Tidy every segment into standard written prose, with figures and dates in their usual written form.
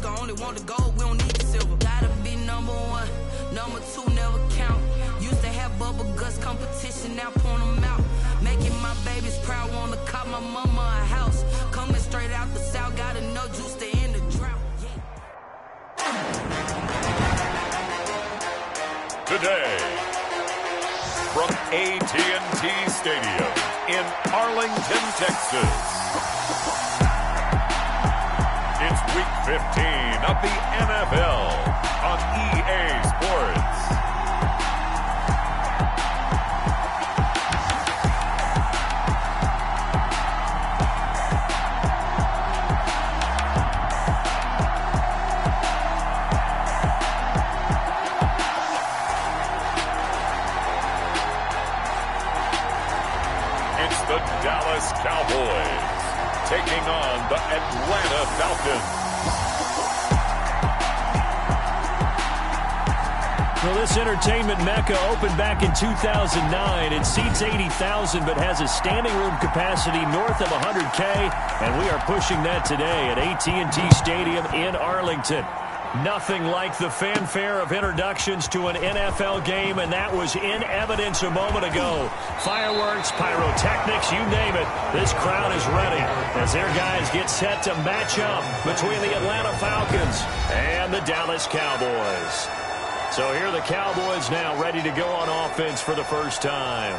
nigga only want the gold, we don't need the silver. Gotta be number one, number two never count. Used to have bubble guts competition, now point them out. Making my babies proud, wanna cop my mama a house. Coming straight out the south, got enough juice to end the drought. Today, from AT&T Stadium in Arlington, Texas, it's Week 15 of the NFL on EA Sports. The Dallas Cowboys taking on the Atlanta Falcons. Well, this entertainment mecca opened back in 2009. It seats 80,000 but has a standing room capacity north of 100K, and we are pushing that today at AT&T Stadium in Arlington. Nothing like the fanfare of introductions to an NFL game, and that was in evidence a moment ago. Fireworks, pyrotechnics, you name it. This crowd is ready as their guys get set to match up between the Atlanta Falcons and the Dallas Cowboys. So here are the Cowboys now ready to go on offense for the first time.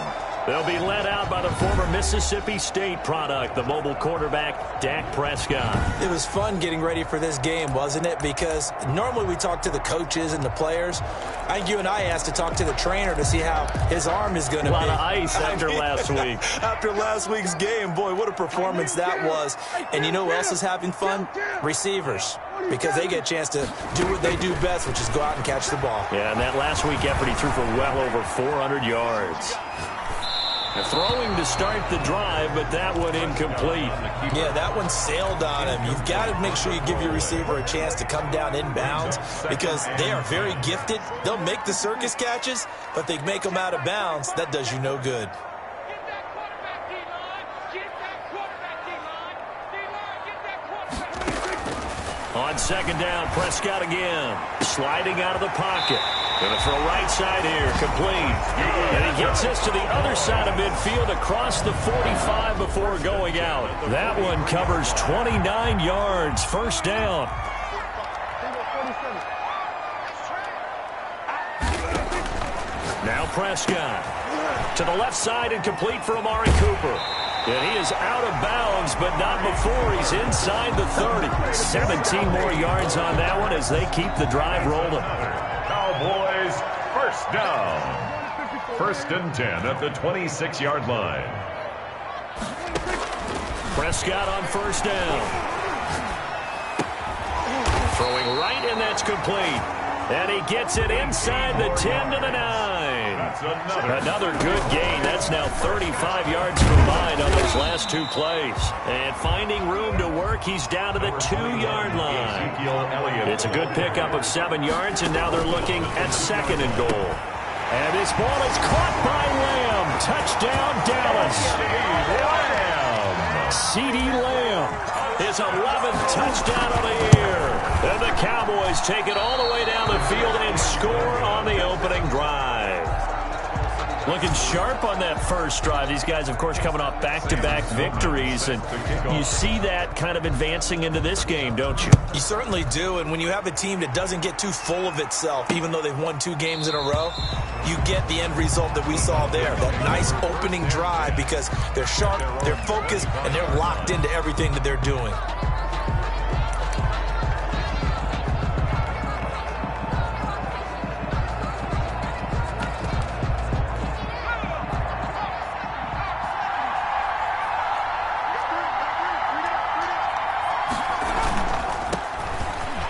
They'll be led out by the former Mississippi State product, the mobile quarterback, Dak Prescott. It was fun getting ready for this game, wasn't it? Because normally we talk to the coaches and the players. I think you and I asked to talk to the trainer to see how his arm is going to be. A lot of ice after last week. After last week's game, boy, what a performance that was. And you know who else is having fun? Receivers. Because they get a chance to do what they do best, which is go out and catch the ball. Yeah, and that last week effort, he threw for well over 400 yards. Throwing to start the drive, but that one incomplete. Yeah, that one sailed on him. You've got to make sure you give your receiver a chance to come down inbounds because they are very gifted. They'll make the circus catches, but they make them out of bounds. That does you no good. On second down, Prescott again. Sliding out of the pocket. Going to throw right side here, complete. And he gets this to the other side of midfield across the 45 before going out. That one covers 29 yards, first down. Now Prescott. To the left side and complete for Amari Cooper. And he is out of bounds, but not before he's inside the 30. 17 more yards on that one as they keep the drive rolling. Cowboys, first down. First and 10 at the 26-yard line. Prescott on first down. Throwing right, and that's complete. And he gets it inside the 10 to the 9. Another good gain. That's now 35 yards combined on those last two plays. And finding room to work, he's down to the 2-yard line. It's a good pickup of 7 yards, and now they're looking at second and goal. And this ball is caught by Lamb. Touchdown, Dallas. CeeDee Lamb, his 11th touchdown of the year. And the Cowboys take it all the way down the field and score on the opening drive. Looking sharp on that first drive. These guys, of course, coming off back-to-back victories. And you see that kind of advancing into this game, don't you? You certainly do. And when you have a team that doesn't get too full of itself, even though they've won 2 games in a row, you get the end result that we saw there. That nice opening drive because they're sharp, they're focused, and they're locked into everything that they're doing.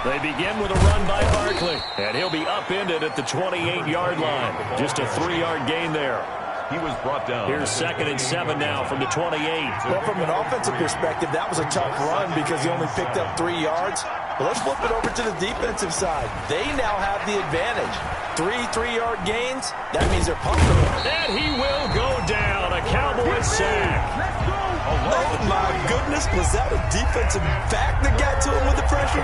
They begin with a run by Barkley, and he'll be upended at the 28-yard line. Just a 3-yard gain there. He was brought down. Here's 2nd and 7 now from the 28. Well, from an offensive perspective, that was a tough run because he only picked up 3 yards. But let's flip it over to the defensive side. They now have the advantage. 3-3-yard gains, that means they're pumping. And he will go down. A Cowboys sack. Oh, my goodness. Was that a defensive back that got to him with the pressure?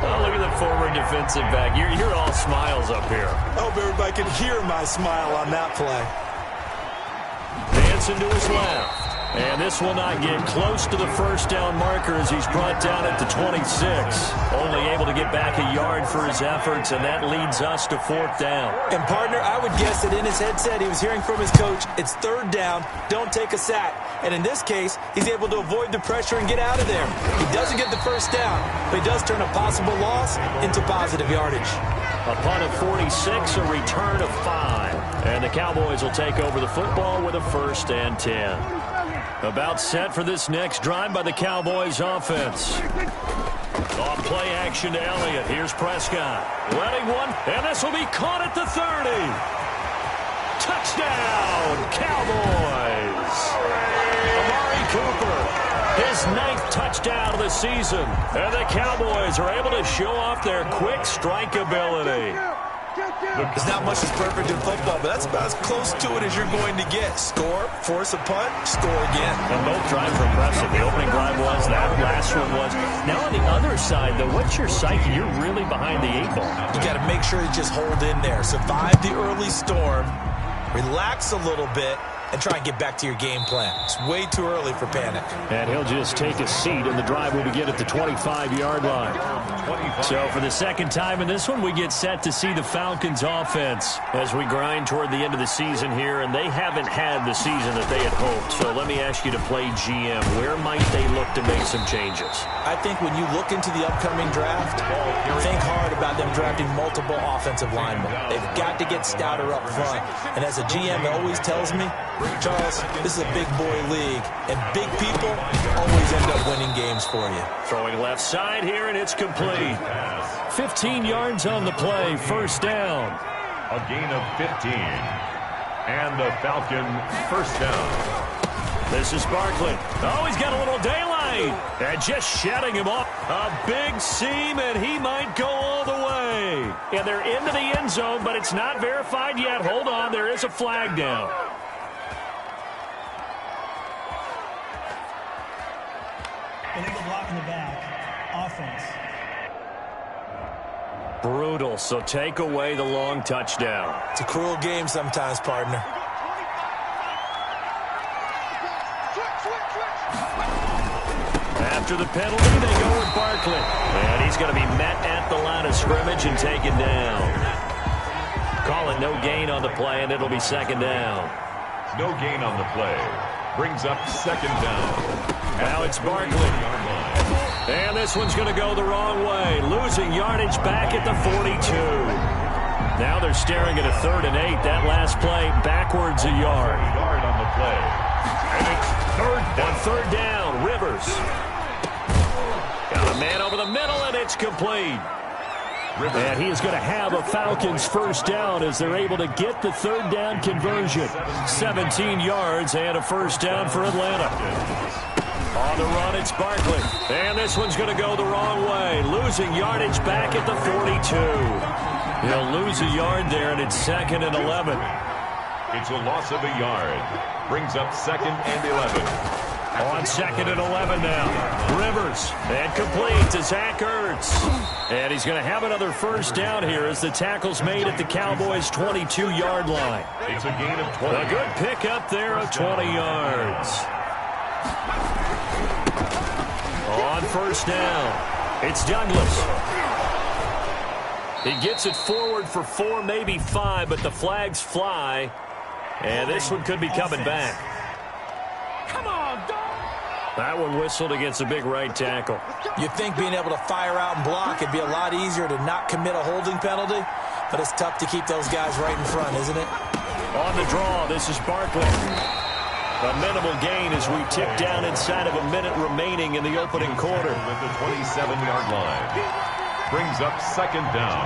Oh, look at the former defensive back. You're all smiles up here. I hope everybody can hear my smile on that play. Dancing to his left. And this will not get close to the first down marker as he's brought down at the 26. Only able to get back a yard for his efforts, and that leads us to 4th down. And, partner, I would guess that in his headset he was hearing from his coach, it's 3rd down, don't take a sack. And in this case, he's able to avoid the pressure and get out of there. He doesn't get the first down, but he does turn a possible loss into positive yardage. A punt of 46, a return of 5. And the Cowboys will take over the football with a 1st and 10. About set for this next drive by the Cowboys offense. Off play action to Elliott. Here's Prescott. Letting one, and this will be caught at the 30. Touchdown, Cowboys. Amari Cooper, his 9th touchdown of the season. And the Cowboys are able to show off their quick strike ability. There's not much that's perfect in football, but that's about as close to it as you're going to get. Score, force a punt, score again. And both drives were impressive. The opening drive was, that last one was. Now on the other side, though, what's your psyche? You're really behind the 8 ball. You got to make sure you just hold in there. Survive the early storm, relax a little bit, and try and get back to your game plan. It's way too early for panic. And he'll just take a seat, and the drive will begin at the 25-yard line. So for the second time in this one, we get set to see the Falcons offense as we grind toward the end of the season here, and they haven't had the season that they had hoped. So let me ask you to play GM. Where might they look to make some changes? I think when you look into the upcoming draft, think hard about them drafting multiple offensive linemen. They've got to get stouter up front. And as a GM always tells me, Charles, this is a big boy league, and big people always end up winning games for you. Throwing left side here, and it's complete. 15 yards on the play, 1st down. A gain of 15. And the Falcon 1st down. This is Barkley. Oh, he's got a little daylight. And just shutting him up. A big seam, and he might go all the way. And they're into the end zone, but it's not verified yet. Hold on, there is a flag down. Illegal block in the back. Offense. Brutal, so take away the long touchdown. It's a cruel game sometimes, partner. After the penalty, they go with Barkley. And he's going to be met at the line of scrimmage and taken down. Call it no gain on the play, and it'll be 2nd down. No gain on the play. Brings up 2nd down. Now it's Barkley. And this one's going to go the wrong way. Losing yardage back at the 42. Now they're staring at a 3rd and 8. That last play backwards a yard. Yard on the play. And it's 3rd down. On 3rd down, Rivers. Got a man over the middle, and it's complete. And he is going to have a Falcons 1st down as they're able to get the 3rd down conversion. 17 yards and a 1st down for Atlanta. On the run, it's Barkley. And this one's going to go the wrong way. Losing yardage back at the 42. He'll lose a yard there, and it's 2nd and 11. It's a loss of a yard. Brings up 2nd and 11. On 2nd and 11 now. Rivers. And complete to Zach Ertz. And he's going to have another 1st down here as the tackle's made at the Cowboys' 22-yard line. It's a gain of 20. A good pickup there of 20 yards. On 1st down, it's Douglas. He gets it forward for 4, maybe 5, but the flags fly. And this one could be coming back. Come on, dog. That one whistled against a big right tackle. You'd think being able to fire out and block, it'd be a lot easier to not commit a holding penalty, but it's tough to keep those guys right in front, isn't it? On the draw, this is Barkley. A minimal gain as we tick down inside of a minute remaining in the opening quarter. At the 27-yard line. Brings up 2nd down.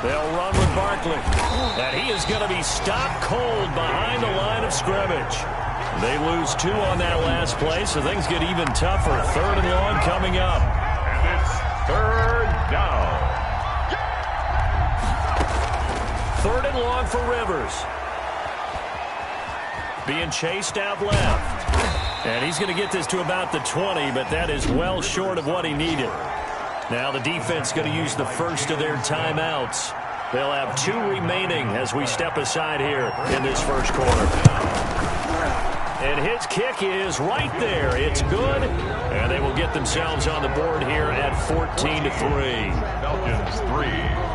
They'll run with Barkley. And he is going to be stopped cold behind the line of scrimmage. They lose 2 on that last play, so things get even tougher. 3rd and long coming up. And it's 3rd down. 3rd and long for Rivers. being chased out left. And he's going to get this to about the 20, but that is well short of what he needed. Now the defense going to use the first of their timeouts. They'll have 2 remaining as we step aside here in this first quarter. And his kick is right there. It's good. And they will get themselves on the board here at 14-3. Falcons 3.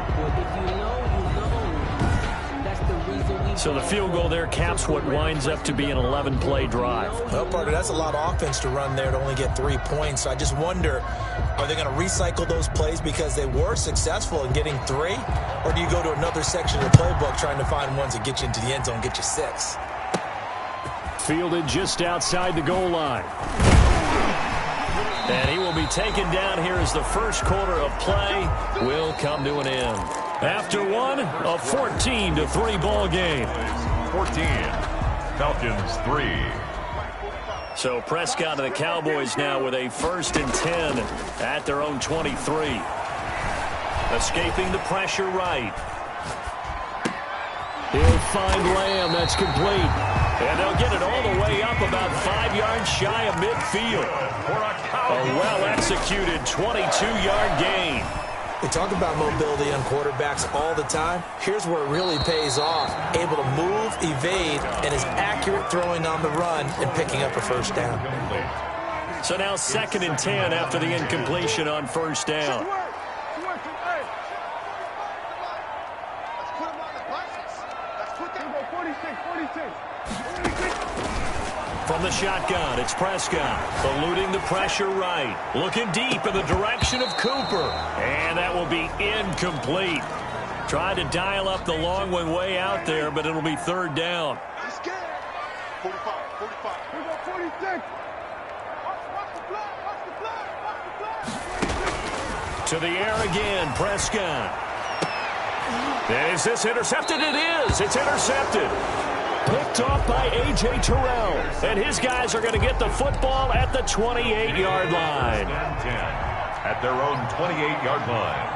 So the field goal there caps what winds up to be an 11-play drive. Well, partner, that's a lot of offense to run there to only get 3 points. So I just wonder, are they going to recycle those plays because they were successful in getting 3? Or do you go to another section of the playbook trying to find ones that get you into the end zone and get you 6? Fielded just outside the goal line. And he will be taken down here as the first quarter of play will come to an end. After one, a 14-3 ball game. 14. Falcons 3. So Prescott and the Cowboys now with a 1st and 10 at their own 23. Escaping the pressure right. He'll find Lamb. That's complete. And they'll get it all the way up about 5 yards shy of midfield. A well-executed 22-yard gain. We talk about mobility on quarterbacks all the time. Here's where it really pays off. Able to move, evade, and is accurate throwing on the run and picking up a first down. So now 2nd and 10 after the incompletion on first down. From the shotgun, it's Prescott. Eluding the pressure right. Looking deep in the direction of Cooper. And that will be incomplete. Tried to dial up the long one way out there, but it'll be 3rd down. 45. We got 46. To the air again, Prescott. Is this intercepted? It is. It's intercepted. Picked off by A.J. Terrell. And his guys are going to get the football at the 28-yard line. 10 at their own 28-yard line.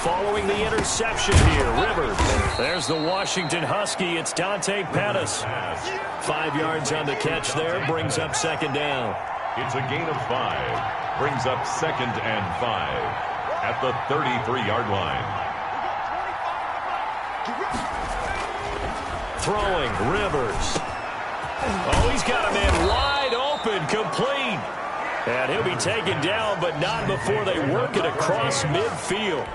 Following the interception here, Rivers. There's the Washington Husky. It's Dante Pettis. 5 yards on the catch there. Brings up 2nd down. It's a gain of 5. Brings up 2nd and 5 at the 33-yard line. Throwing, Rivers. Oh, he's got a man wide open, complete. And he'll be taken down, but not before they work it across midfield.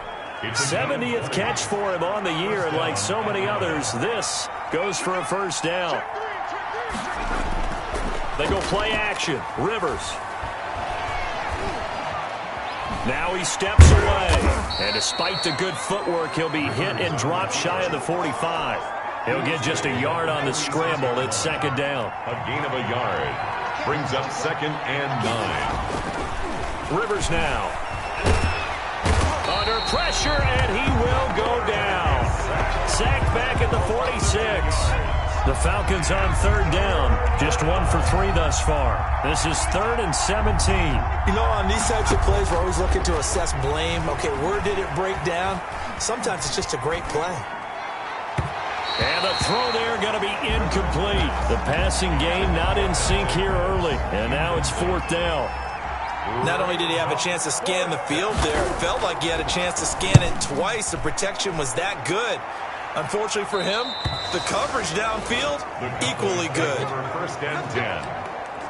70th catch for him on the year, and like so many others, this goes for a first down. They go play action. Rivers. Now he steps away. And despite the good footwork, he'll be hit and dropped shy of the 45. He'll get just a yard on the scramble. It's 2nd down. A gain of a yard. Brings up 2nd and 9. Rivers now. Under pressure, and he will go down. Sacked back at the 46. The Falcons on 3rd down. Just 1 for 3 thus far. This is 3rd and 17. You know, on these types of plays, we're always looking to assess blame. Okay, where did it break down? Sometimes it's just a great play. And the throw there going to be incomplete. The passing game not in sync here early. And now it's 4th down. Not only did he have a chance to scan the field there, it felt like he had a chance to scan it twice. The protection was that good. Unfortunately for him, the coverage downfield, equally good. 1st and 10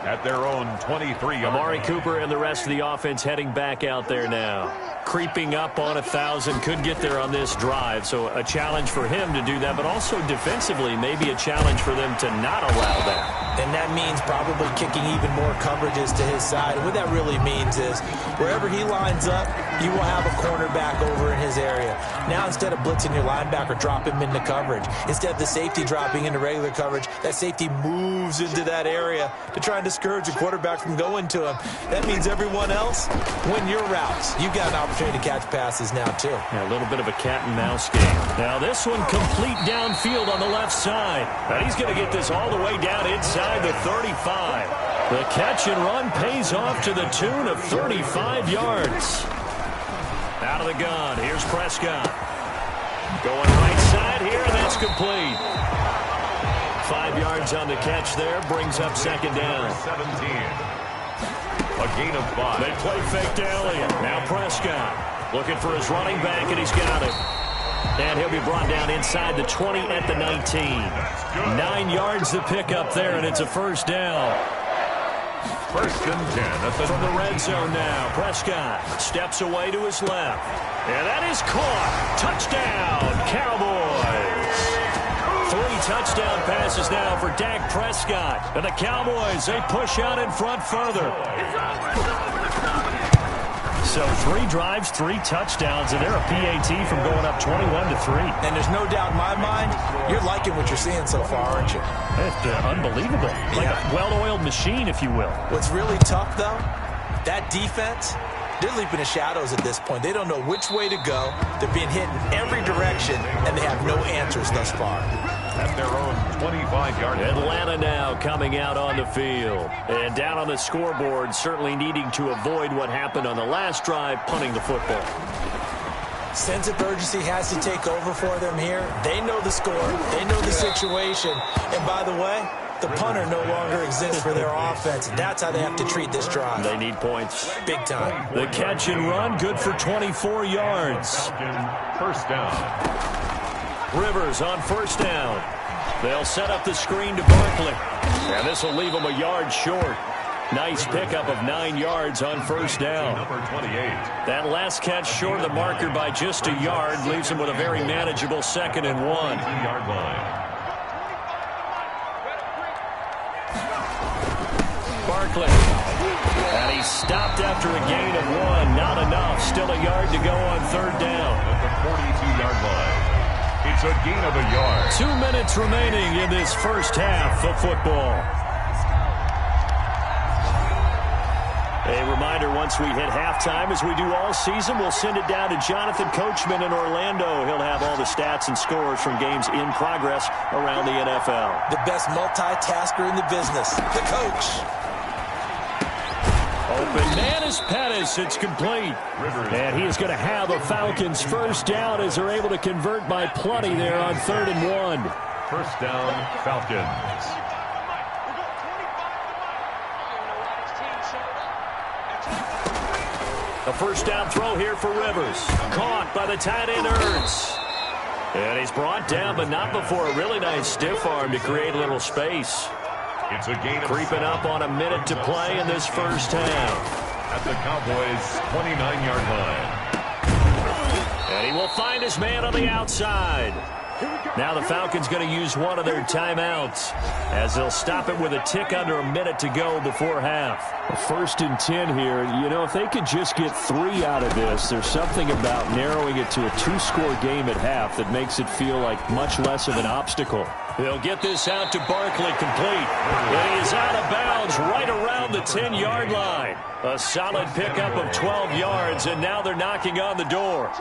at their own 23. Amari Cooper and the rest of the offense heading back out there now. Creeping up on 1,000, could get there on this drive. So a challenge for him to do that, but also defensively maybe a challenge for them to not allow that. And that means probably kicking even more coverages to his side. And what that really means is wherever he lines up, you will have a cornerback over in his area. Now instead of blitzing your linebacker, drop him into coverage. Instead of the safety dropping into regular coverage, that safety moves into that area to try and discourage the quarterback from going to him. That means everyone else, win your routes. You've got an opportunity to catch passes now too. Yeah, a little bit of a cat and mouse game. Now this one complete downfield on the left side. And he's going to get this all the way down inside the 35. The catch and run pays off to the tune of 35 yards. Out of the gun. Here's Prescott. Going right side here, and that's complete. 5 yards on the catch there. Brings up second down. 17. A gain of 5. They play fake to Elliott. Now Prescott looking for his running back, and he's got it. And he'll be brought down inside the 20 at the 19. 9 yards to pick up there, and it's a first down. First and 10 at the From the red zone now. Prescott steps away to his left. And that is caught. Touchdown, Cowboys. 3 touchdown passes now for Dak Prescott. And the Cowboys, they push out in front further. So 3 drives, 3 touchdowns, and they're a PAT from going up 21-3. And there's no doubt in my mind, you're liking what you're seeing so far, aren't you? It's unbelievable. Like a well-oiled machine, if you will. What's really tough, though, that defense, they're leaping the shadows at this point. They don't know which way to go. They're being hit in every direction, and they have no answers thus far. At their own 25-yard line. Atlanta now coming out on the field. And down on the scoreboard, certainly needing to avoid what happened on the last drive, punting the football. Sense of urgency has to take over for them here. They know the score. They know the situation. And by the way, the punter no longer exists for their offense. That's how they have to treat this drive. They need points. Big time. The catch and run, good for 24 yards. First down. Rivers on first down. They'll set up the screen to Barkley. And this will leave them a yard short. Nice pickup of 9 yards on first down. Number 28. That last catch short of the marker by just a yard leaves him with a very manageable 2nd and 1. 3-yard line. Barkley. And he stopped after a gain of 1. Not enough. Still a yard to go on third down. At the 42-yard line. It's a gain of a yard. 2 minutes remaining in this first half of football. A reminder, once we hit halftime, as we do all season, we'll send it down to Jonathan Coachman in Orlando. He'll have all the stats and scores from games in progress around the NFL. The best multitasker in the business, the coach. Open man is Pettis. It's complete. And he is going to have a Falcons first down as they're able to convert by plenty there on 3rd and 1. First down, Falcons. A first down throw here for Rivers. Caught by the tight end Ertz. And he's brought down, but not before a really nice stiff arm to create a little space. It's a gain of Creeping up on a minute to play in this first half. At the Cowboys' 29-yard line. And he will find his man on the outside. Now the Falcons going to use one of their timeouts as they'll stop it with a tick under a minute to go before half. A 1st and 10 here. You know, if they could just get 3 out of this, there's something about narrowing it to a 2-score game at half that makes it feel like much less of an obstacle. They'll get this out to Barkley complete. And he is out of bounds right around the 10-yard line. A solid pickup of 12 yards, and now they're knocking on the door.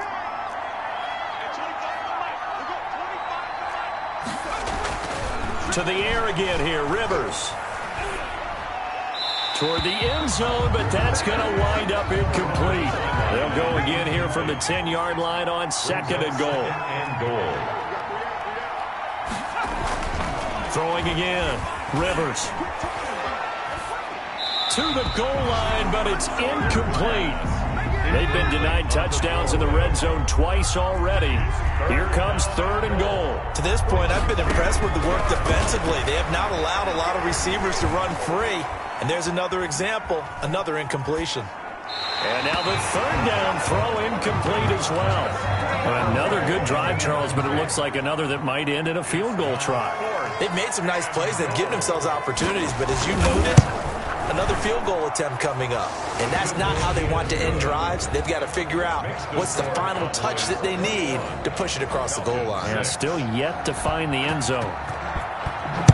To the air again here, Rivers. Toward the end zone, but that's going to wind up incomplete. They'll go again here from the 10-yard line on 2nd and goal. Throwing again, Rivers. To the goal line, but it's incomplete. They've been denied touchdowns in the red zone twice already. Here comes 3rd and goal. To this point, I've been impressed with the work defensively. They have not allowed a lot of receivers to run free. And there's another example, another incompletion. And now the 3rd down throw incomplete as well. Another good drive, Charles, but it looks like another that might end in a field goal try. They've made some nice plays. They've given themselves opportunities, but as you noted, another field goal attempt coming up. And that's not how they want to end drives. They've got to figure out what's the final touch that they need to push it across the goal line. Yeah, still yet to find the end zone.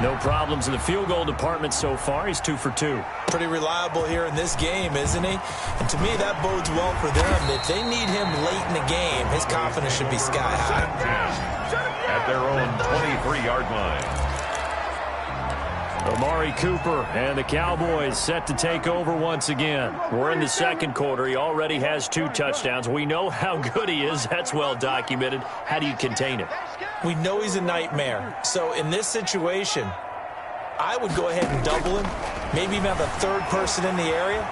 No problems in the field goal department so far. He's 2 for 2. Pretty reliable here in this game, isn't he? And to me, that bodes well for them. If they need him late in the game, his confidence should be sky high. At their own 23-yard line. Amari Cooper and the Cowboys set to take over once again. We're in the second quarter. He already has 2 touchdowns. We know how good he is. That's well documented. How do you contain him? We know he's a nightmare. So in this situation, I would go ahead and double him, maybe even have a third person in the area,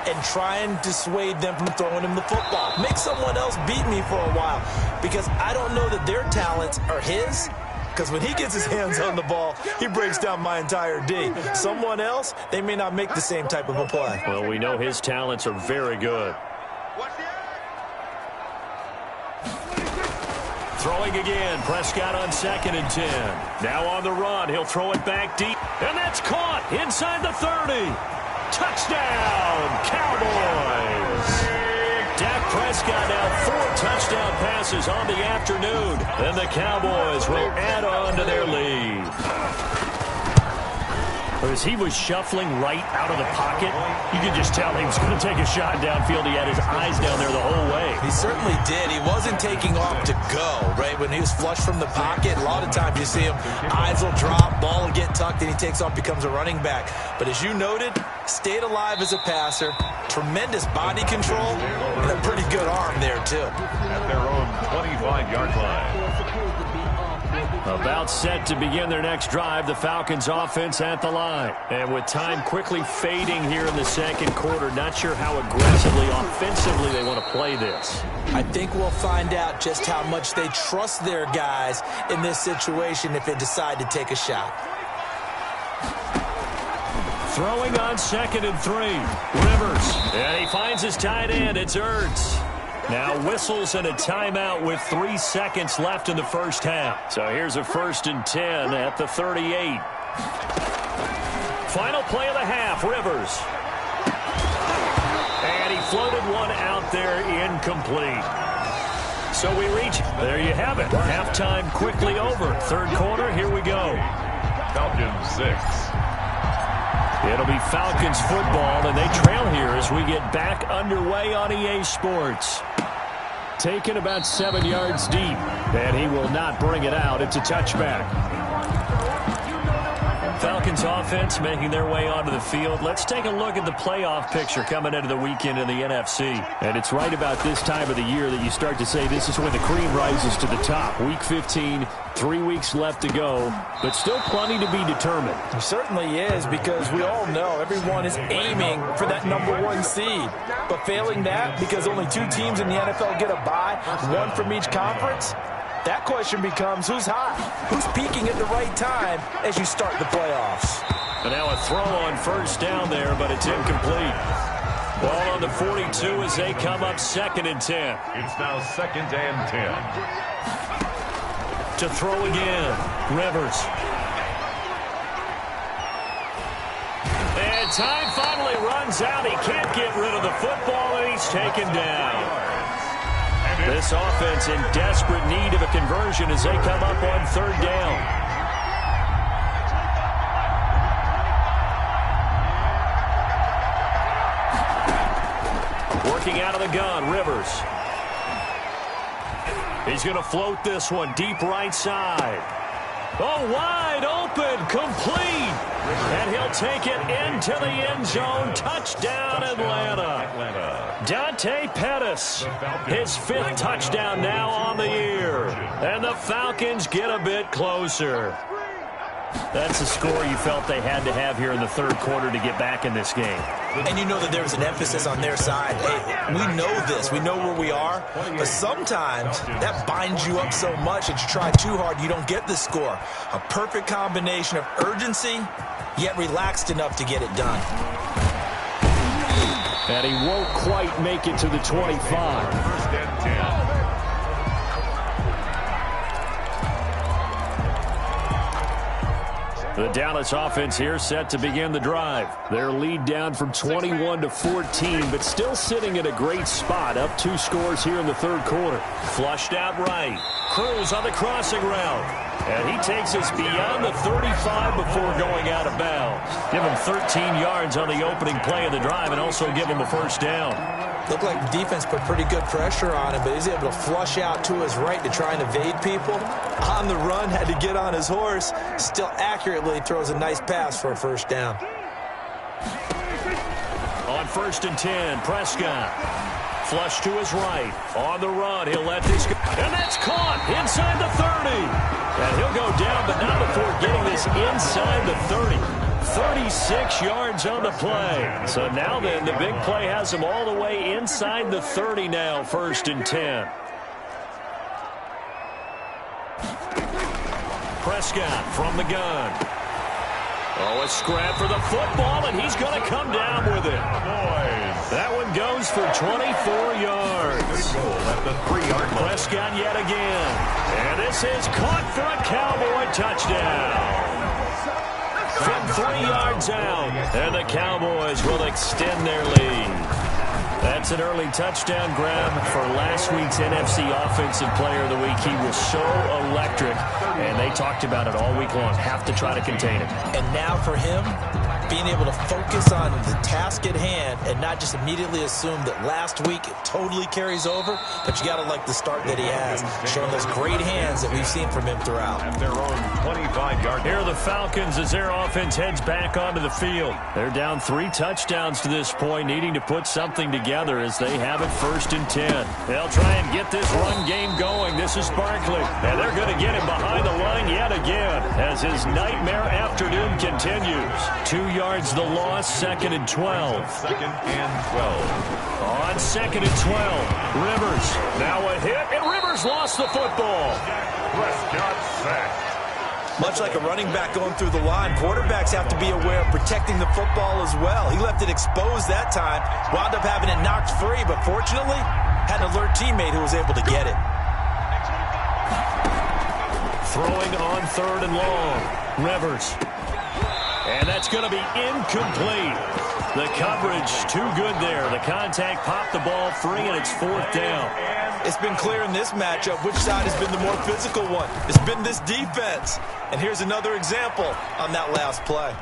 and try and dissuade them from throwing him the football. Make someone else beat me for a while, because I don't know that their talents are his, because when he gets his hands on the ball, he breaks down my entire D. Someone else, they may not make the same type of a play. Well, we know his talents are very good. Throwing again, Prescott on 2nd and 10. Now on the run, he'll throw it back deep. And that's caught inside the 30. Touchdown, Cowboys. Dak Prescott now 4 touchdown passes on the afternoon. And the Cowboys will add on to their lead. As he was shuffling right out of the pocket, you could just tell he was going to take a shot downfield. He had his eyes down there the whole way. He certainly did. He wasn't taking off to go, right? When he was flush from the pocket, a lot of times you see him, eyes will drop, ball will get tucked, and he takes off, becomes a running back. But as you noted, stayed alive as a passer, tremendous body control, and a pretty good arm there, too. At their own 25-yard line. About set to begin their next drive, the Falcons offense at the line. And with time quickly fading here in the second quarter, not sure how aggressively, offensively they want to play this. I think we'll find out just how much they trust their guys in this situation if they decide to take a shot. Throwing on 2nd and 3. Rivers. And he finds his tight end. It's Ertz. Now whistles and a timeout with 3 seconds left in the first half. So here's a 1st and 10 at the 38. Final play of the half, Rivers. And he floated one out there, incomplete. So we reach, there you have it. Halftime quickly over. Third quarter, here we go. Falcons 6. It'll be Falcons football, and they trail here as we get back underway on EA Sports. Taken about 7 yards deep, and he will not bring it out. It's a touchback. Falcons offense making their way onto the field. Let's take a look at the playoff picture coming into the weekend in the NFC. And it's right about this time of the year that you start to say this is when the cream rises to the top. Week 15, 3 weeks left to go, but still plenty to be determined. It certainly is, because we all know everyone is aiming for that #1 seed. But failing that, because only 2 teams in the NFL get a bye, 1 from each conference, that question becomes who's hot? Who's peaking at the right time as you start the playoffs? And now a throw on first down there, but it's incomplete. Ball on the 42 as they come up 2nd and 10. It's now 2nd and 10. To throw again, Rivers. And time finally runs out. He can't get rid of the football, and he's taken down. This offense in desperate need of a conversion as they come up on 3rd down. Working out of the gun, Rivers. He's going to float this one deep right side. Oh, wide open, complete. And he'll take it into the end zone. Touchdown, Atlanta. Dante Pettis, his 5th touchdown now on the year. And the Falcons get a bit closer. That's a score you felt they had to have here in the third quarter to get back in this game. And you know that there's an emphasis on their side. Hey, we know this. We know where we are. But sometimes that binds you up so much that you try too hard, you don't get the score. A perfect combination of urgency, yet relaxed enough to get it done. And he won't quite make it to the 25. 1st and 10. The Dallas offense here set to begin the drive. Their lead down from 21 to 14, but still sitting at a great spot. Up 2 scores here in the third quarter. Flushed out right. Cruz on the crossing route. And he takes us beyond the 35 before going out of bounds. Give him 13 yards on the opening play of the drive and also give him a first down. Looked like the defense put pretty good pressure on him, but he's able to flush out to his right to try and evade people. On the run, had to get on his horse. Still accurately throws a nice pass for a first down. On 1st and 10, Prescott. Flush to his right. On the run, he'll let this go. And that's caught inside the 30. And he'll go down, but not before getting this inside the 30. 36 yards on the play. So now then, the big play has him all the way inside the 30 now, 1st and 10. Prescott from the gun. Oh, a scrap for the football, and he's going to come down with it. That one goes for 24 yards. At the 3-yard line. Prescott yet again. And this is caught for a Cowboy touchdown. From 3 yards out, and the Cowboys will extend their lead. That's an early touchdown grab for last week's NFC Offensive Player of the Week. He was so electric, and they talked about it all week long. Have to try to contain him. And now for him, being able to focus on the task at hand and not just immediately assume that last week it totally carries over, but you got to like the start that he has, showing those great hands that we've seen from him throughout. At their own 25-yard line. Here are the Falcons as their offense heads back onto the field. They're down 3 touchdowns to this point, needing to put something together as they have it 1st and 10. They'll try and get this run game going. This is Barkley, and they're going to get him behind the line yet again as his nightmare afternoon continues. 2 yards the loss, 2nd and 12. 2nd and 12. On 2nd and 12, Rivers. Now a hit, and Rivers lost the football. Prescott sacked. Much like a running back going through the line, quarterbacks have to be aware of protecting the football as well. He left it exposed that time, wound up having it knocked free, but fortunately, had an alert teammate who was able to get it. Throwing on 3rd and long, Rivers. And that's going to be incomplete. The coverage too good there. The contact popped the ball free, and it's 4th down. It's been clear in this matchup which side has been the more physical one. It's been this defense. And here's another example on that last play.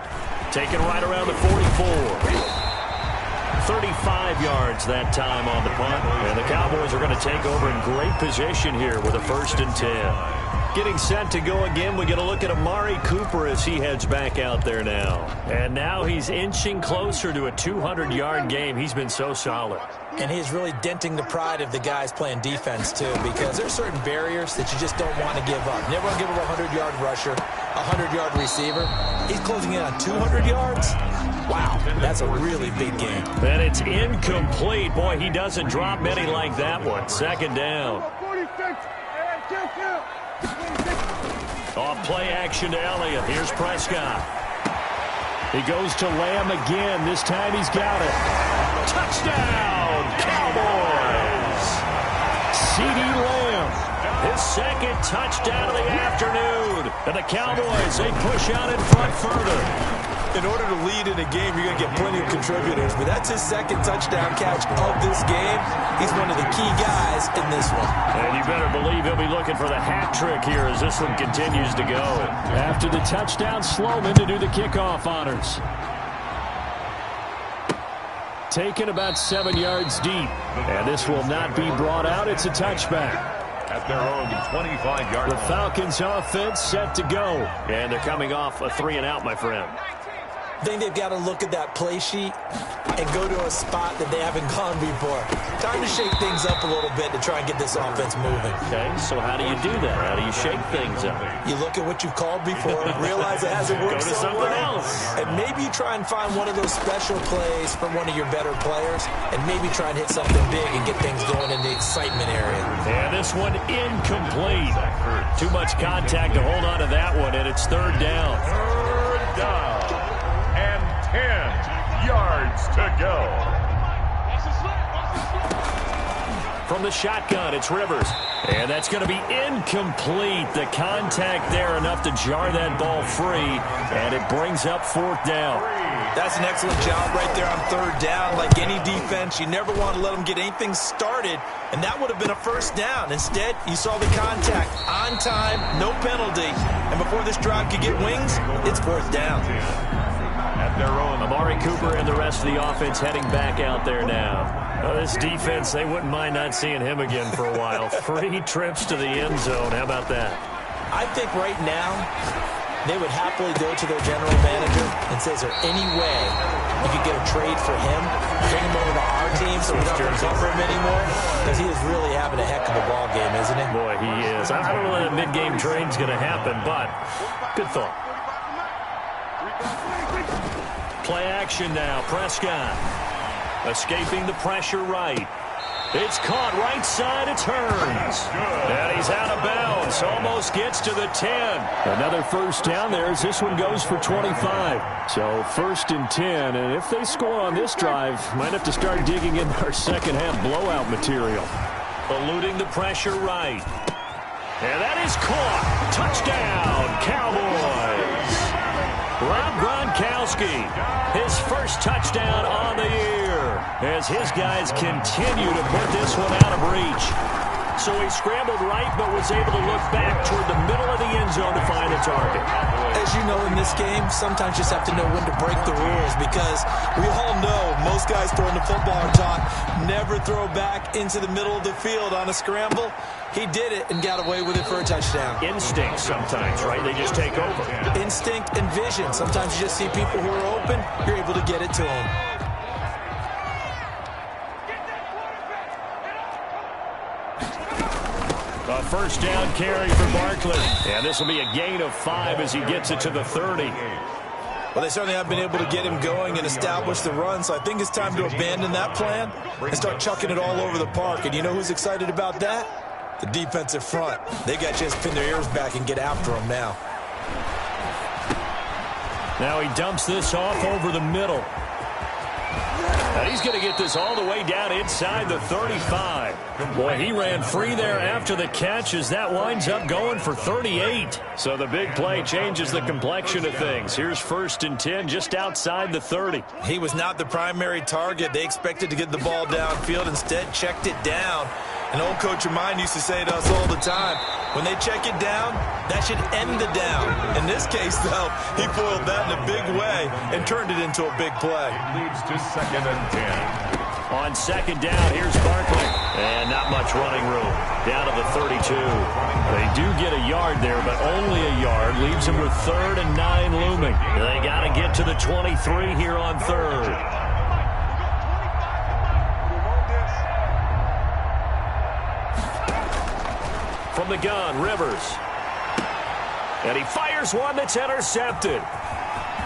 Taken right around the 44. 35 yards that time on the punt. And the Cowboys are going to take over in great position here with a 1st and 10. Getting set to go again. We get a look at Amari Cooper as he heads back out there now. And now he's inching closer to a 200-yard game. He's been so solid. And he's really denting the pride of the guys playing defense, too, because there's certain barriers that you just don't want to give up. Never want to give up a 100-yard rusher, a 100-yard receiver. He's closing in on 200 yards. Wow, that's a really big game. And it's incomplete. Boy, he doesn't drop many like that one. 2nd down. Off play action to Elliott. Here's Prescott. He goes to Lamb again. This time he's got it. Touchdown, Cowboys! CeeDee Lamb, his 2nd touchdown of the afternoon. And the Cowboys, they push out in front further. In order to lead in a game, you're going to get plenty of contributors, but that's his 2nd touchdown catch of this game. He's one of the key guys in this one. And you better believe he'll be looking for the hat trick here as this one continues to go. After the touchdown, Sloman to do the kickoff honors. Taken about 7 yards deep, and this will not be brought out. It's a touchback. At their own 25-yard line. The Falcons offense set to go, and they're coming off a 3-and-out, my friend. I think they've got to look at that play sheet and go to a spot that they haven't gone before. Time to shake things up a little bit to try and get this offense moving. Okay, so how do you do that? How do you shake things up? You look at what you've called before, realize it hasn't worked Go to so something well, else. and maybe you try and find one of those special plays from one of your better players, and maybe try and hit something big and get things going in the excitement area. And this one incomplete. Too much contact to hold on to that one, and it's 3rd down. 3rd down. And 10 yards to go. From the shotgun, it's Rivers. And that's going to be incomplete. The contact there enough to jar that ball free, and it brings up 4th down. That's an excellent job right there on 3rd down. Like any defense, you never want to let them get anything started, and that would have been a 1st down. Instead, you saw the contact on time, no penalty, and before this drive could get wings, it's 4th down. At at their own. Amari Cooper and the rest of the offense heading back out there now. Well, this defense, they wouldn't mind not seeing him again for a while. 3 trips to the end zone. How about that? I think right now they would happily go to their general manager and say, is there any way you could get a trade for him, bring him over to our team so we don't have to cover him anymore? Because he is really having a heck of a ball game, isn't he? Boy, he is. I don't know that mid-game trade's going to happen, but good thought. Play action now. Prescott escaping the pressure right. It's caught right side. It turns. And he's out of bounds. Almost gets to the 10. Another first down there as this one goes for 25. So 1st and 10. And if they score on this drive, might have to start digging in our second half blowout material. Eluding the pressure right. And that is caught. Touchdown, Cowboys. Rob Gronkowski, his first touchdown on the year, as his guys continue to put this one out of reach. So he scrambled right, but was able to look back toward the middle of the end zone to find a target. As you know, in this game, sometimes you just have to know when to break the rules, because we all know most guys throwing the football are taught never throw back into the middle of the field on a scramble. He did it and got away with it for a touchdown. Instinct sometimes, right? They just take over. Instinct and vision. Sometimes you just see people who are open, you're able to get it to them. A first down carry for Barkley. And this will be a gain of 5 as he gets it to the 30. Well, they certainly have been able to get him going and establish the run, so I think it's time to abandon that plan and start chucking it all over the park. And you know who's excited about that? The defensive front. They got to just pin their ears back and get after him now. Now he dumps this off over the middle. And he's going to get this all the way down inside the 35. Boy, he ran free there after the catch as that winds up going for 38. So the big play changes the complexion of things. Here's 1st and 10 just outside the 30. He was not the primary target. They expected to get the ball downfield. Instead, checked it down. An old coach of mine used to say to us all the time, when they check it down, that should end the down. In this case, though, he foiled that in a big way and turned it into a big play. Leads to 2nd and 10. On 2nd down, here's Barkley. And not much running room. Down to the 32. They do get a yard there, but only a yard. Leaves them with 3rd and 9 looming. They got to get to the 23 here on 3rd. From the gun, Rivers. And he fires one that's intercepted.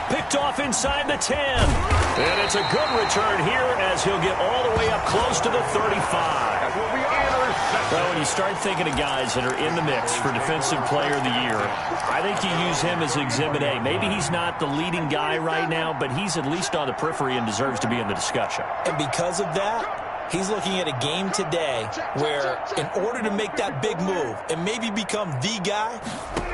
Picked off inside the 10. And it's a good return here as he'll get all the way up close to the 35. Well, when you start thinking of guys that are in the mix for Defensive Player of the Year, I think you use him as Exhibit A. Maybe he's not the leading guy right now, but he's at least on the periphery and deserves to be in the discussion. And because of that, he's looking at a game today where in order to make that big move and maybe become the guy,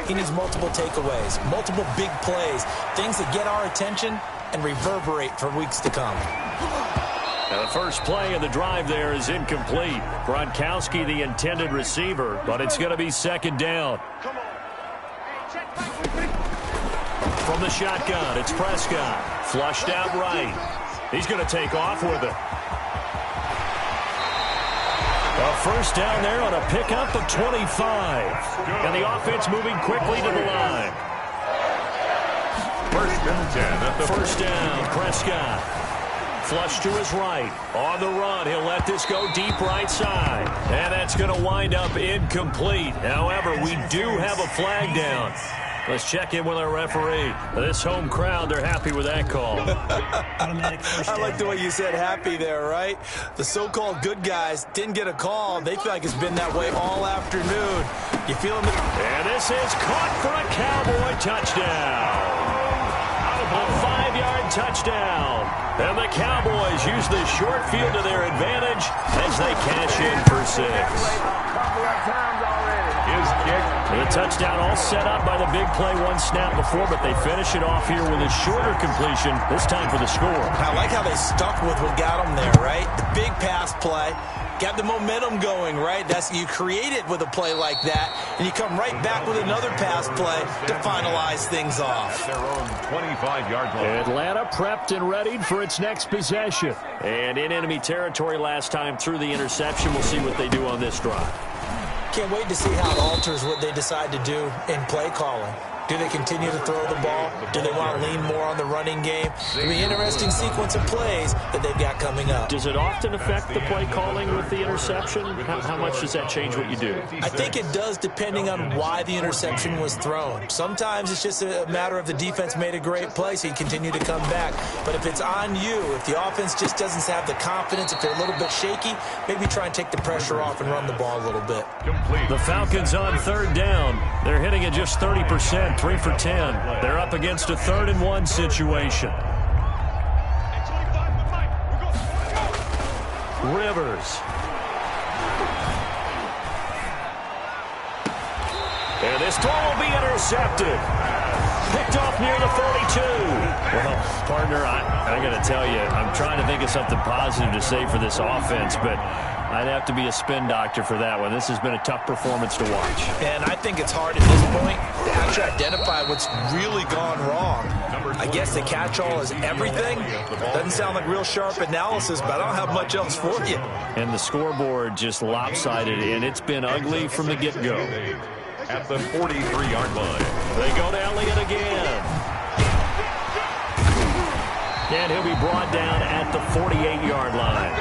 he needs multiple takeaways, multiple big plays, things that get our attention and reverberate for weeks to come. Now the first play of the drive there is incomplete. Gronkowski, the intended receiver, but it's going to be 2nd down. From the shotgun, it's Prescott. Flushed out right. He's going to take off with it. A first down there on a pickup of 25. And the offense moving quickly to the line. 1st and 10 at the first down, Prescott. Flush to his right. On the run, he'll let this go deep right side. And that's going to wind up incomplete. However, we do have a flag down. Let's check in with our referee. This home crowd, they're happy with that call. I like the way you said happy there, right? The so-called good guys didn't get a call. They feel like it's been that way all afternoon. You feel them? And this is caught for a Cowboy touchdown. A 5-yard touchdown. And the Cowboys use the short field to their advantage as they cash in for 6. His kick. The touchdown all set up by the big play one snap before, but they finish it off here with a shorter completion, this time for the score. I like how they stuck with what got them there, right? The big pass play You have the momentum going, right? You create it with a play like that, and you come right back with another pass play to finalize things off. At their own 25-yard line. Atlanta prepped and readied for its next possession. And in enemy territory last time through the interception. We'll see what they do on this drive. Can't wait to see how it alters what they decide to do in play calling. Do they continue to throw the ball? Do they want to lean more on the running game? It'll be an interesting sequence of plays that they've got coming up. Does it often affect the play calling with the interception? How much does that change what you do? I think it does, depending on why the interception was thrown. Sometimes it's just a matter of the defense made a great play, so you continue to come back. But if it's on you, if the offense just doesn't have the confidence, if they're a little bit shaky, maybe try and take the pressure off and run the ball a little bit. The Falcons on third down. They're hitting at just 30%. 3 for 10. They're up against a 3rd-and-1 situation. Rivers. And this throw will be intercepted. Picked off near the 42. Well, partner, I got to tell you, I'm trying to think of something positive to say for this offense, but I'd have to be a spin doctor for that one. This has been a tough performance to watch. And I think it's hard at this point to actually identify what's really gone wrong. I guess the catch-all is everything. Doesn't sound like real sharp analysis, but I don't have much else for you. And the scoreboard just lopsided, and it's been ugly from the get-go. At the 43-yard line. They go to Elliott again. And he'll be brought down at the 48-yard line.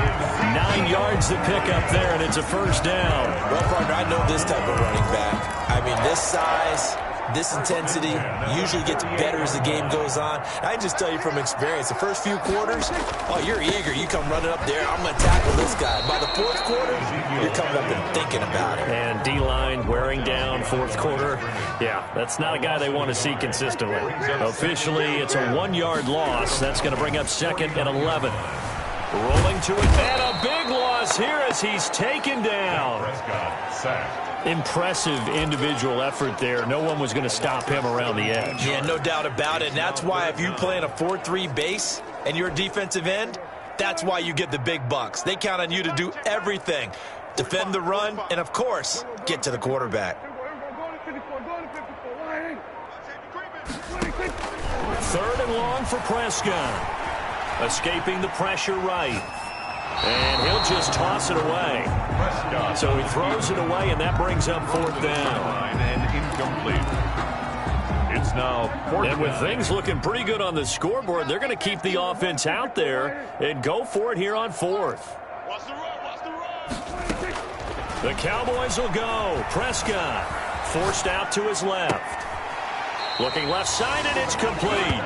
9 yards to pick up there, and it's a first down. Well, partner, I know this type of running back. I mean, this size, this intensity usually gets better as the game goes on. I can just tell you from experience, the first few quarters, oh, you're eager. You come running up there, I'm going to tackle this guy. By the 4th quarter, you're coming up and thinking about it. And D-line wearing down 4th quarter. Yeah, that's not a guy they want to see consistently. Officially, it's a 1-yard loss. That's going to bring up 2nd and 11. Rolling to it, and a big loss here as he's taken down. Prescott sacked. Impressive individual effort there. No one was going to stop him around the edge. Yeah, no doubt about it. And that's why if you play in a 4-3 base and you're a defensive end, that's why you get the big bucks. They count on you to do everything. Defend the run, and, of course, get to the quarterback. 3rd and long for Prescott. Escaping the pressure right. And he'll just toss it away. Prescott. So he throws it away, and that brings up 4th down. And incomplete. It's now 4th And with down. things looking pretty good on the scoreboard, they're going to keep the offense out there and go for it here on 4th. Watch the run, watch the run. The Cowboys will go. Prescott forced out to his left. Looking left side, and it's complete.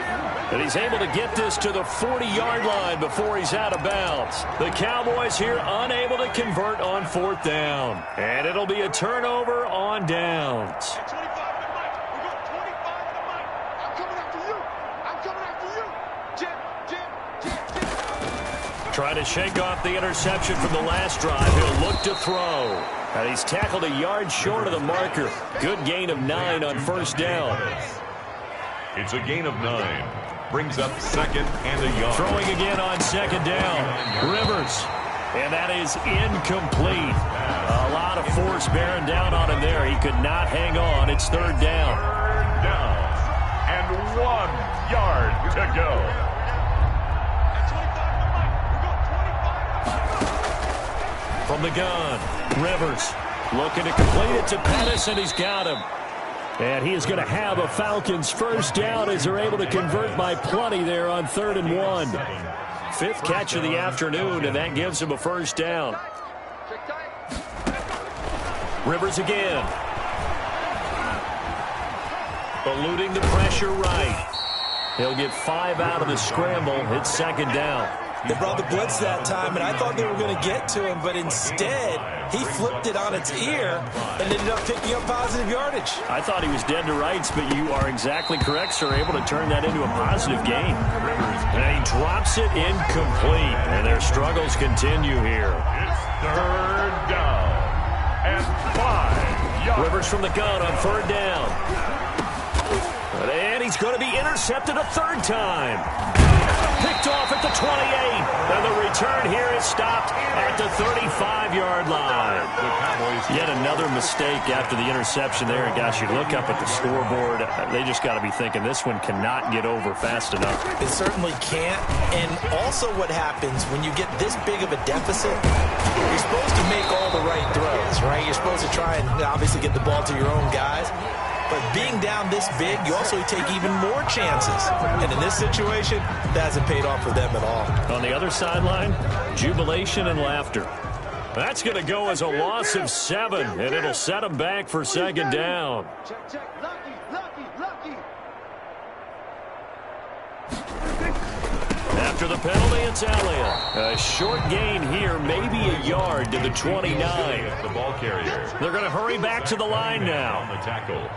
And he's able to get this to the 40-yard line before he's out of bounds. The Cowboys here unable to convert on 4th down. And it'll be a turnover on downs. 25 to the mic. We're going 25 to the mic. I'm coming after you. I'm coming after you. Jim. Trying to shake off the interception from the last drive. He'll look to throw. And he's tackled a yard short of the marker. Good gain of 9 on 1st down. It's a gain of 9. Brings up 2nd and a yard. Throwing again on 2nd down. Rivers. And that is incomplete. A lot of force bearing down on him there. He could not hang on. It's 3rd down. 3rd down. And 1 yard to go. From the gun, Rivers looking to complete it to Pettis, and he's got him. And he is going to have a Falcons first down as they're able to convert by plenty there on 3rd and 1. 5th catch of the afternoon, and that gives him a first down. Rivers again. Eluding the pressure right. He'll get 5 out of the scramble. It's 2nd down. They brought the blitz that time, and I thought they were going to get to him, but instead, he flipped it on its ear and ended up picking up positive yardage. I thought he was dead to rights, but you are exactly correct, sir. Able to turn that into a positive gain. And he drops it incomplete, and their struggles continue here. It's 3rd down. And 5 yards. Rivers from the gun on 3rd down. And he's going to be intercepted a 3rd time. Picked off at the 28. And the return here is stopped at the 35-yard line. Yet another mistake after the interception there. And gosh, you look up at the scoreboard, they just got to be thinking this one cannot get over fast enough. It certainly can't. And also what happens when you get this big of a deficit, you're supposed to make all the right throws, right? You're supposed to try and obviously get the ball to your own guys. But being down this big, you also take even more chances. And in this situation, that hasn't paid off for them at all. On the other sideline, jubilation and laughter. That's going to go as a loss of 7, and it'll set them back for second down. Check. Lucky. After the penalty, it's Elliott. A short gain here, maybe a yard to the 29. The ball carrier. They're going to hurry back to the line now. On the tackle.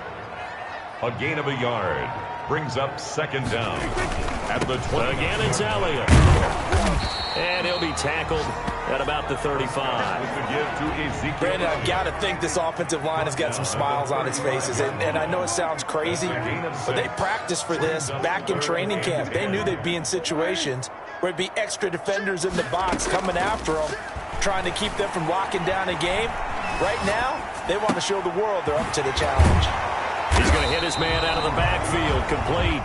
A gain of a yard. Brings up second down. At the 20. Again, it's Elliott. And he'll be tackled at about the 35. Brandon, I've got to think this offensive line has got some smiles on its faces. And I know it sounds crazy, but they practiced for this back in training camp. They knew they'd be in situations where it'd be extra defenders in the box coming after them, trying to keep them from locking down a game. Right now, they want to show the world they're up to the challenge. He's going to hit his man out of the backfield, complete.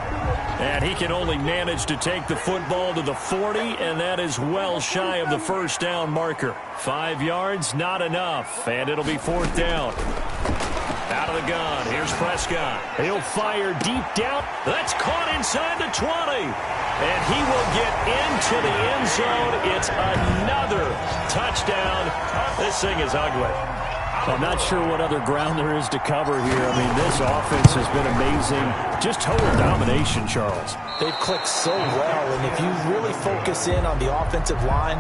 And he can only manage to take the football to the 40, and that is well shy of the first down marker. 5 yards, not enough, and it'll be 4th down. Out of the gun, here's Prescott. He'll fire deep down. That's caught inside the 20. And he will get into the end zone. It's another touchdown. This thing is ugly. I'm not sure what other ground there is to cover here. I mean, this offense has been amazing. Just total domination, Charles. They've clicked so well, and if you really focus in on the offensive line,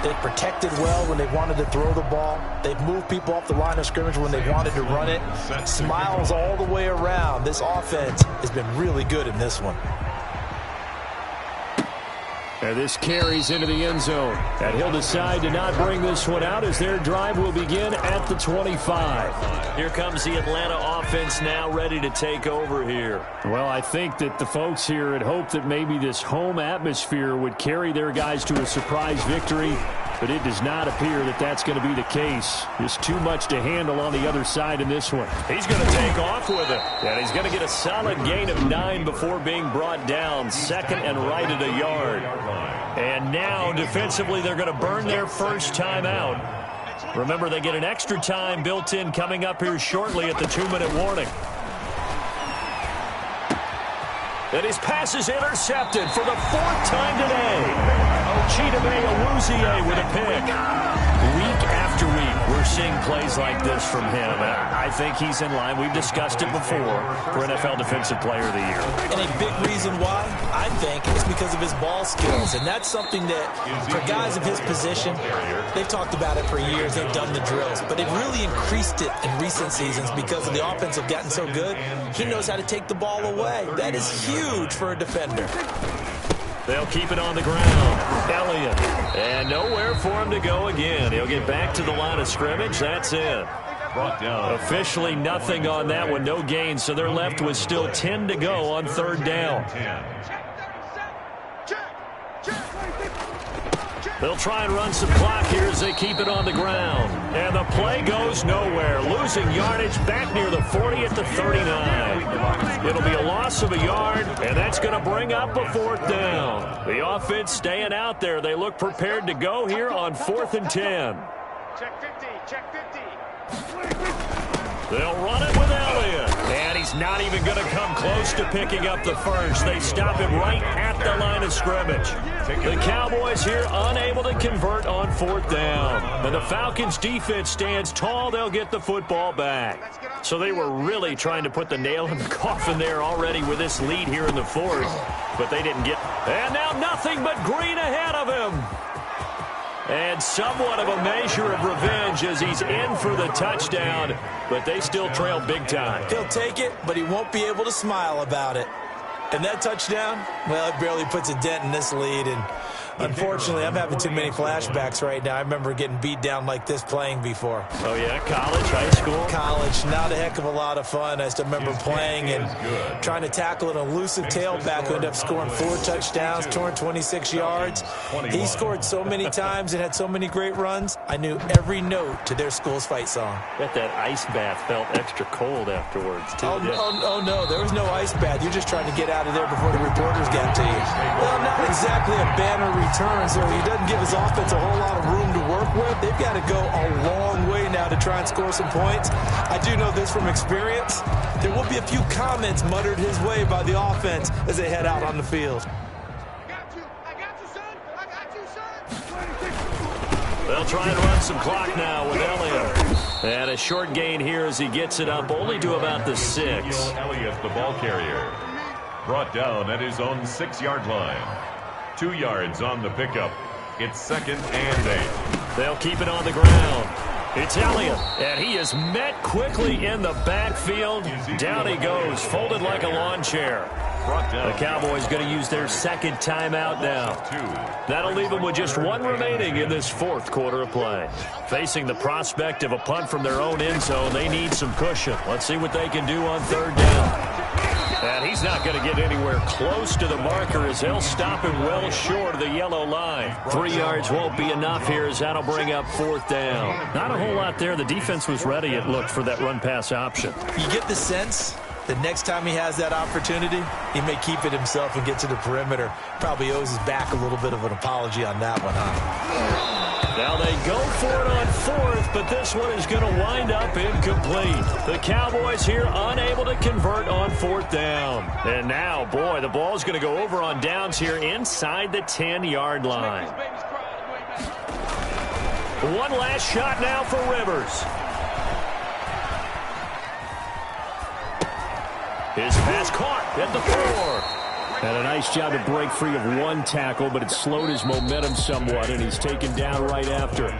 they've protected well when they wanted to throw the ball. They've moved people off the line of scrimmage when they wanted to run it. Smiles all the way around. This offense has been really good in this one. And this carries into the end zone. And he'll decide to not bring this one out as their drive will begin at the 25. Here comes the Atlanta offense now ready to take over here. Well, I think that the folks here had hoped that maybe this home atmosphere would carry their guys to a surprise victory, but it does not appear that that's going to be the case. There's too much to handle on the other side in this one. He's going to take off with it. And he's going to get a solid gain of 9 before being brought down. Second and right at a yard. And now, defensively, they're going to burn their first time out. Remember, they get an extra time built in coming up here shortly at the 2-minute warning. And his pass is intercepted for the 4th time today. Chidame Awuzie with a pick. Week after week, we're seeing plays like this from him. I think he's in line. We've discussed it before for NFL Defensive Player of the Year. And a big reason why, I think, is because of his ball skills. And that's something that, for guys of his position, they've talked about it for years. They've done the drills. But they've really increased it in recent seasons because of the offense have gotten so good. He knows how to take the ball away. That is huge for a defender. They'll keep it on the ground. Elliott. And nowhere for him to go again. He'll get back to the line of scrimmage. That's it. Brought down. Officially nothing on that one. No gain. So they're left with still 10 to go on 3rd down. They'll try and run some clock here as they keep it on the ground. And the play goes nowhere. Losing yardage back near the 40 at the 39. It'll be a loss of a yard, and that's going to bring up a 4th down. The offense staying out there. They look prepared to go here on 4th and 10. Check 50. They'll run it with Elliott. And he's not even going to come close to picking up the first. They stop him right at the line of scrimmage. The Cowboys here unable to convert on 4th down. And the Falcons defense stands tall. They'll get the football back. So they were really trying to put the nail in the coffin there already with this lead here in the 4th. But they didn't get. And now nothing but green ahead of him. And somewhat of a measure of revenge as he's in for the touchdown, but they still trail big time. He'll take it, but he won't be able to smile about it. And that touchdown, well, it barely puts a dent in this lead. And Unfortunately, I'm having too many flashbacks right now. I remember getting beat down like this playing before. Oh, yeah? College, high school? College, not a heck of a lot of fun. I just remember playing and trying to tackle an elusive tailback who ended up scoring 4 touchdowns, 226 yards. He scored so many times and had so many great runs. I knew every note to their school's fight song. Bet that ice bath felt extra cold afterwards, too. Oh, no, there was no ice bath. You're just trying to get out of there before the reporters get to you. Well, not exactly a banner return, so he doesn't give his offense a whole lot of room to work with. They've got to go a long way now to try and score some points. I do know this from experience. There will be a few comments muttered his way by the offense as they head out on the field. I got you, son. I got you, son. They'll try and run some clock now with Elliott. And a short gain here as he gets it up only to about the 6. Elliott, the ball carrier. Brought down at his own 6-yard line. 2 yards on the pickup. It's 2nd and 8. They'll keep it on the ground. It's Elliott, and he is met quickly in the backfield. Down he goes, folded like a lawn chair. The Cowboys going to use their 2nd timeout now. That'll leave them with just 1 remaining in this 4th quarter of play. Facing the prospect of a punt from their own end zone, they need some cushion. Let's see what they can do on 3rd down. And he's not going to get anywhere close to the marker as they'll stop him well short of the yellow line. 3 yards won't be enough here as that'll bring up 4th down. Not a whole lot there. The defense was ready, it looked, for that run-pass option. You get the sense the next time he has that opportunity, he may keep it himself and get to the perimeter. Probably owes his back a little bit of an apology on that one, huh? Now they go for it on 4th, but this one is going to wind up incomplete. The Cowboys here unable to convert on 4th down. And now, boy, the ball's going to go over on downs here inside the 10-yard line. One last shot now for Rivers. His pass caught at the 4. And a nice job to break free of 1 tackle, but it slowed his momentum somewhat, and he's taken down right after.